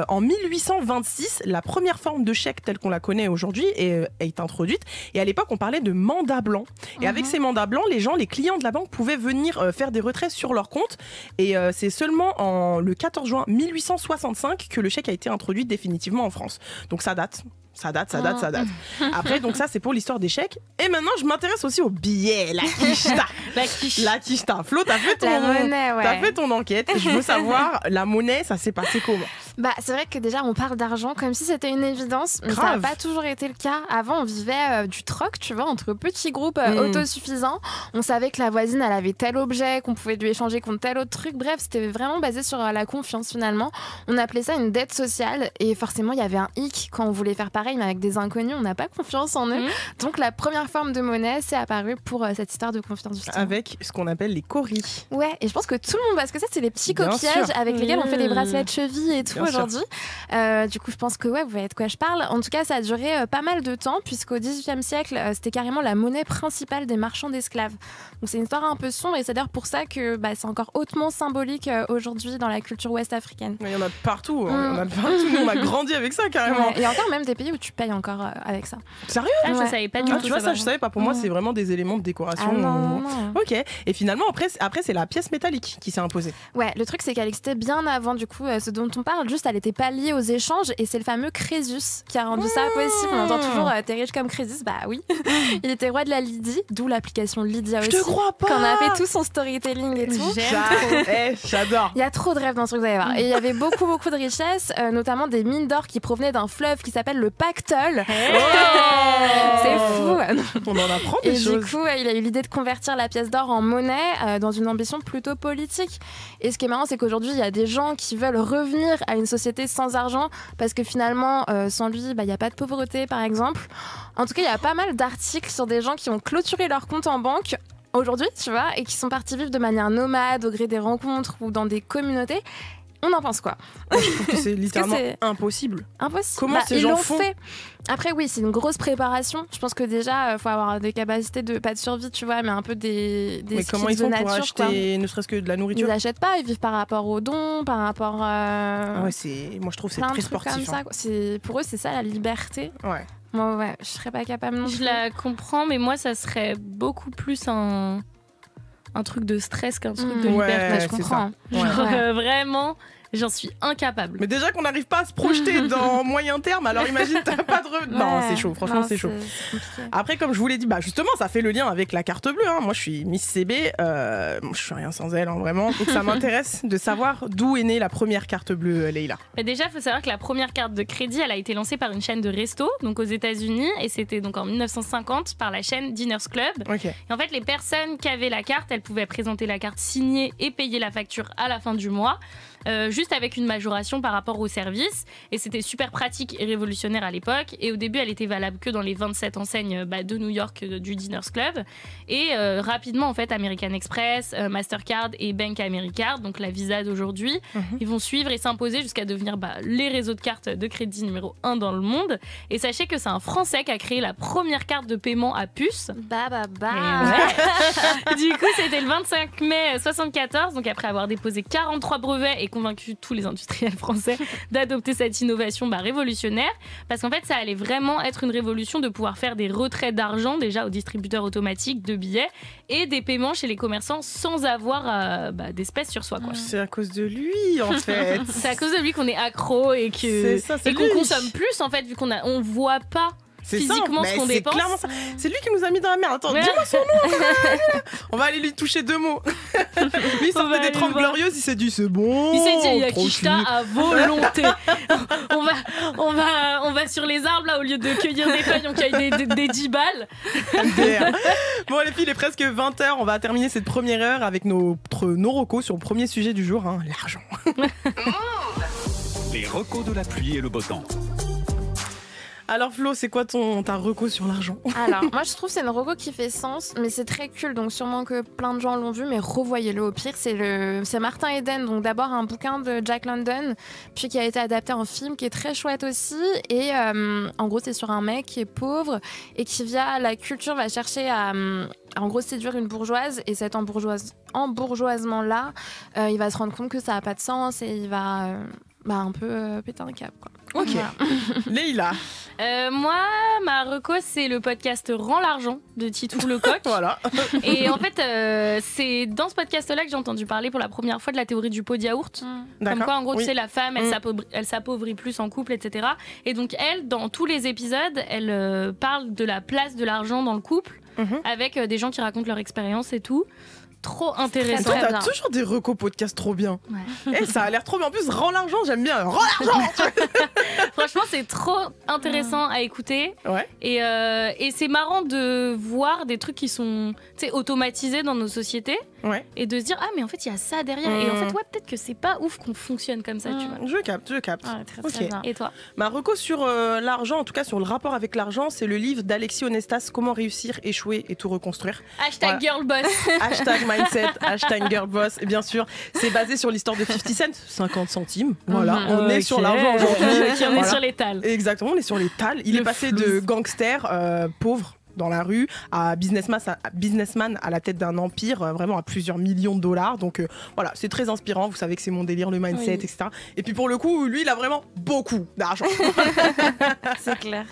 en 1826, la première forme de chèque telle qu'on la connaît aujourd'hui est introduite. Et à l'époque, on parlait de mandat blanc. Et avec ces mandats blancs, les clients de la banque pouvaient venir faire des retraits sur leur compte. Et c'est seulement le 14 juin 1865 que le chèque a été introduit définitivement en France. Donc ça date. Ça date. Après, donc ça, c'est pour l'histoire des chèques. Et maintenant, je m'intéresse aussi aux billets, la quicheta. La quicheta. Flo, t'as fait ton enquête. Je veux savoir, la monnaie, ça s'est passé comment? C'est vrai que déjà, on parle d'argent comme si c'était une évidence, mais ça n'a pas toujours été le cas. Avant, on vivait du troc, tu vois, entre petits groupes autosuffisants. On savait que la voisine, elle avait tel objet, qu'on pouvait lui échanger contre tel autre truc. Bref, c'était vraiment basé sur la confiance, finalement. On appelait ça une dette sociale. Et forcément, il y avait un hic quand on voulait faire pareil, mais avec des inconnus, on n'a pas confiance en eux. Donc, la première forme de monnaie, c'est apparu pour cette histoire de confiance. Justement. Avec ce qu'on appelle les coris. Ouais, et je pense que tout le monde, parce que ça, c'est les petits coquillages avec lesquels on fait des bracelets de cheville et tout aujourd'hui. Du coup, je pense que vous voyez de quoi je parle. En tout cas, ça a duré pas mal de temps, puisqu'au XVIIIe siècle, c'était carrément la monnaie principale des marchands d'esclaves. Donc, c'est une histoire un peu sombre, et c'est d'ailleurs pour ça que c'est encore hautement symbolique aujourd'hui dans la culture ouest-africaine. Il y en a partout. Nous, on a grandi avec ça, carrément. Ouais. Il y a encore même des pays où tu payes encore avec ça. Sérieux? Je savais pas du tout. Tu vois, ça, je savais pas. Pour moi, c'est vraiment des éléments de décoration. Non. Ok. Et finalement, après, c'est la pièce métallique qui s'est imposée. Ouais, le truc, c'est qu'elle existait bien avant, du coup, ce dont on parle. Juste, elle était pas liée aux échanges, et c'est le fameux Crésus qui a rendu ça possible. On entend toujours t'es riche comme Crésus. Bah oui. Il était roi de la Lydie, d'où l'application Lydia aussi. Je te crois pas. Quand on a fait tout son storytelling et tout. J'adore. Il y a trop de rêves dans ce truc, vous allez voir. Et il y avait beaucoup de richesses, notamment des mines d'or qui provenaient d'un fleuve qui s'appelle le Pactole. C'est fou. On en apprend des choses. Et du coup, il a eu l'idée de convertir la pièce d'or en monnaie dans une ambition plutôt politique. Et ce qui est marrant, c'est qu'aujourd'hui, il y a des gens qui veulent revenir à une société sans argent parce que finalement, sans lui, il n'y a pas de pauvreté, par exemple. En tout cas, il y a pas mal d'articles sur des gens qui ont clôturé leur compte en banque aujourd'hui, tu vois, et qui sont partis vivre de manière nomade au gré des rencontres ou dans des communautés. On en pense quoi? Moi, je trouve que c'est littéralement impossible. Comment ces gens font? Après, oui, c'est une grosse préparation. Je pense que déjà, il faut avoir des capacités pas de survie, tu vois, mais un peu des mais skills comment ils font de nature, pour acheter ne serait-ce que de la nourriture? Ils n'achètent pas, ils vivent par rapport aux dons, par rapport moi, je trouve que c'est très sportif. Comme ça, pour eux, c'est ça la liberté. Ouais. Moi, je serais pas capable non plus. Je la comprends, mais moi, ça serait beaucoup plus un truc de stress qu'un truc de liberté. Je comprends. Vraiment, j'en suis incapable. Mais déjà qu'on n'arrive pas à se projeter dans moyen terme, alors imagine, t'as pas de revenus. Non, c'est chaud, franchement, c'est chaud. Après, comme je vous l'ai dit, justement, ça fait le lien avec la carte bleue. Moi, je suis Miss CB, je suis rien sans elle, vraiment. Donc, ça m'intéresse de savoir d'où est née la première carte bleue, Leïla. Déjà, il faut savoir que la première carte de crédit, elle a été lancée par une chaîne de resto, donc aux États-Unis, et c'était donc en 1950 par la chaîne Diners Club. Okay. Et en fait, les personnes qui avaient la carte, elles pouvaient présenter la carte signée et payer la facture à la fin du mois. Juste avec une majoration par rapport au service, et c'était super pratique et révolutionnaire à l'époque. Et au début, elle était valable que dans les 27 enseignes de New York du Diners Club, et rapidement en fait American Express, Mastercard et Bank Americard, donc la Visa d'aujourd'hui, ils vont suivre et s'imposer jusqu'à devenir les réseaux de cartes de crédit numéro 1 dans le monde. Et sachez que c'est un Français qui a créé la première carte de paiement à puce. Du coup, c'était le 25 mai 74, donc après avoir déposé 43 brevets et convaincu tous les industriels français d'adopter cette innovation révolutionnaire, parce qu'en fait ça allait vraiment être une révolution de pouvoir faire des retraits d'argent déjà aux distributeurs automatiques de billets et des paiements chez les commerçants sans avoir d'espèces sur soi, quoi. C'est à cause de lui en fait. C'est à cause de lui qu'on est accro et qu'on consomme plus en fait, vu qu'on voit pas physiquement ce qu'on dépense. Ça. C'est lui qui nous a mis dans la merde. Attends, dis-moi son nom. On va aller lui toucher 2 mots. Lui, il sortait des 30 glorieuses, il s'est dit c'est bon. Il s'est dit il y a quicheta à volonté. on va sur les arbres là, au lieu de cueillir des feuilles, on cueille des 10 balles. Bon les filles, il est presque 20h. On va terminer cette première heure avec nos recos sur le premier sujet du jour, l'argent. Les recos de la pluie et le beau temps. Alors Flo, c'est quoi ta reco sur l'argent? Alors, moi je trouve que c'est une reco qui fait sens, mais c'est très cool, donc sûrement que plein de gens l'ont vu, mais revoyez-le au pire. C'est Martin Eden, donc d'abord un bouquin de Jack London, puis qui a été adapté en film, qui est très chouette aussi. Et en gros, c'est sur un mec qui est pauvre et qui, via la culture, va chercher à en gros séduire une bourgeoise, et cet embourgeoisement-là, il va se rendre compte que ça n'a pas de sens et il va un peu péter un câble, quoi. Ok. Voilà. Leïla. Moi, ma reco, c'est le podcast Rends l'argent de Titou Lecoq. Voilà. Et en fait, c'est dans ce podcast-là que j'ai entendu parler pour la première fois de la théorie du pot de yaourt. Comme quoi, en gros, tu sais, la femme, elle s'appauvrit plus en couple, etc. Et donc, elle, dans tous les épisodes, elle parle de la place de l'argent dans le couple, avec des gens qui racontent leur expérience et tout. Trop intéressant. Toi, t'as toujours des recos podcasts trop bien. Ouais. Ça a l'air trop bien. En plus, Rends l'argent, j'aime bien. Rends l'argent. Franchement, c'est trop intéressant à écouter. Ouais. Et c'est marrant de voir des trucs qui sont automatisés dans nos sociétés. Ouais. Et de se dire, ah, mais en fait, il y a ça derrière. Et en fait, peut-être que c'est pas ouf qu'on fonctionne comme ça, tu vois. Je capte. Ouais, très bien. Et toi? Ma reco sur l'argent, en tout cas sur le rapport avec l'argent, c'est le livre d'Alexis Onestas, Comment réussir, échouer et tout reconstruire. Hashtag girlboss. Hashtag mindset, hashtag girlboss. Et bien sûr, c'est basé sur l'histoire de 50 Cent, 50 centimes. Voilà, on est sur l'argent aujourd'hui. On est sur l'étal. Exactement, on est sur l'étal. Il est passé de gangster pauvre dans la rue à businessman à la tête d'un empire, vraiment à plusieurs millions de dollars. Donc voilà, c'est très inspirant. Vous savez que c'est mon délire, le mindset, etc. Et puis pour le coup, lui, il a vraiment beaucoup d'argent. C'est clair.